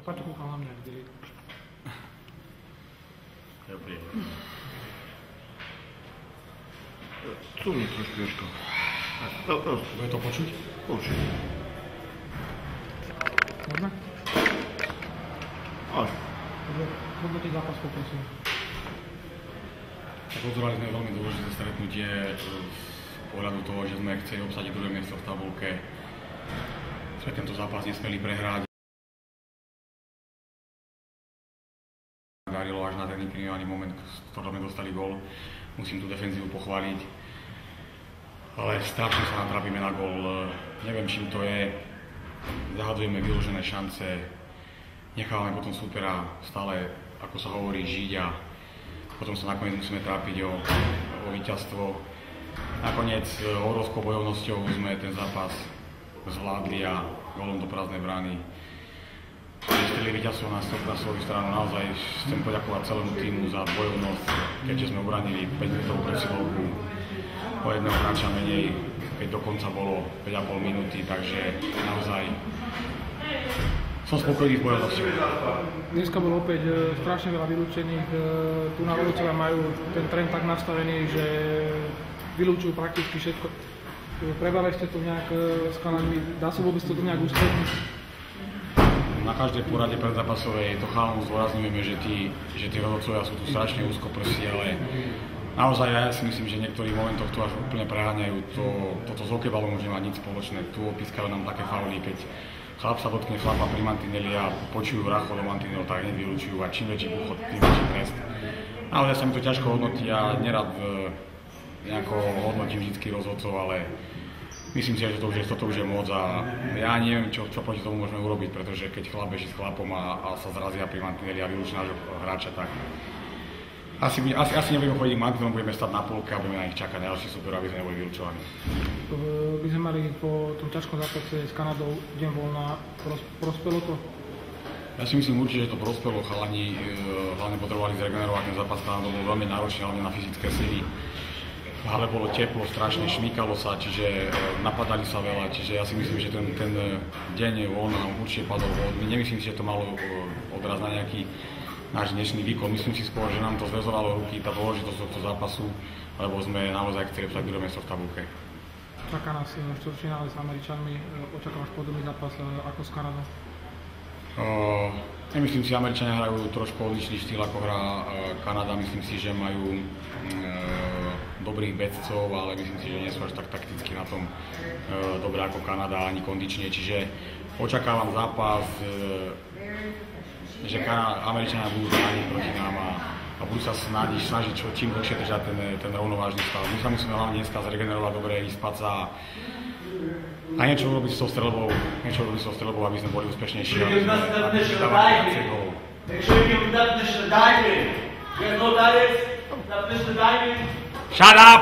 Paťo kúkal na mňa, kde je. Dobrý. Tu mi trošku ešte. Bude to počuť? Počuť. Môžeme? Áno. Hodnotiť zápas, poprosím. Tak pozorovali sme veľmi dôležité stretnutie z pohľadu toho, že sme chceli obsadiť druhé miesto v tabuľke. Sme tento zápas nesmeli prehrať. Darilo až na ten inklinovaný moment, z ktorého sme dostali gól. Musím tú defenzívu pochváliť. Ale strašne sa natrápime na gól. Neviem, čím to je. Zahadzujeme vyložené šance. Nechávame potom súpera stále, ako sa hovorí, žiť a potom sa nakoniec musíme trápiť o víťazstvo. Nakoniec obrovskou bojovnosťou sme ten zápas zvládli a gólom do prázdnej brány vystrelili víťazstvo na svoju stranu. Naozaj chcem poďakovať celému týmu za bojovnosť, keďže sme obranili 5 minútovú presilovku o jedného hráča menej, keď dokonca bolo 5,5 minúty, takže naozaj som spokojný s bojovnosťou. Dneska bolo opäť strašne veľa vylúčených. Tu na Levočovia majú ten trend tak nastavený, že vylúčujú prakticky všetko. Prebrali ste to nejak s chalami, dá sa vôbec to nejak ústredniť? Na každej porade predzápasovej to chalom zdôrazňujeme, že tí rozhodcovia sú tu strašne úzkoprstí, ale naozaj ja si myslím, že v niektorých momentoch to až úplne preháňajú. Toto s hokejbalom už nemá nič spoločné. Tu opískajú nám také fauly, keď chlap sa dotkne chlapa pri mantineli a počujú racho do mantinelu, tak hneď vylúčujú a čím väčší úchod, tým väčší trest. Naozaj sa mi to ťažko hodnotí a nerad nejako hodnotím vždycky rozhodcov, ale myslím si, že toto už je moc a ja neviem, čo proti tomu môžeme urobiť, pretože keď chlap beží s chlapom a sa zrazia pri mantineli a vylúči nášho hráča, tak asi nebudeme chodiť mantinelom, budeme stať na polke a budeme na nich čakať ďalší super, aby sme neboli vylúčovaní. By sme mali po tom ťažkom zápase s Kanadou deň voľna, prospelo to? Ja si myslím určite, že to prospelo, chalani hlavne potrebovali zregenerovať ten zápas s Kanadou, bol veľmi náročný, hlavne na fyzické sily. V hale bolo teplo, strašne šmýkalo sa, čiže napadali sa veľa, čiže ja si myslím, že ten deň voľna určite padol vod. Nemyslím si, že to malo odraz na nejaký náš dnešný výkon. Myslím si skôr, že nám to zväzovalo ruky, tá dôležitosť tohto zápasu, lebo sme naozaj chceli obsať druhé miesto v tabulke. Čaká nás štvrťfinále s Američanmi, očakávaš podobný zápas ako s Kanadou? Nemyslím si, Američania hrajú trošku odlišný štýl ako hrá Kanada, myslím si, že majú dobrých bedcov, ale myslím si, že nie sú až tak takticky na tom dobré ako Kanada, ani kondične, čiže očakávam zápas, že Američania budú brániť proti nám a budú sa snažiť čím dlhšie držať ten rovnovážny stav. My sa musíme hlavne dneska zregenerovať dobre, ísť spať sa a niečo urobiť s tou streľbou, aby sme boli úspešnejší, aby sme dávali viacej gólov. Shut up!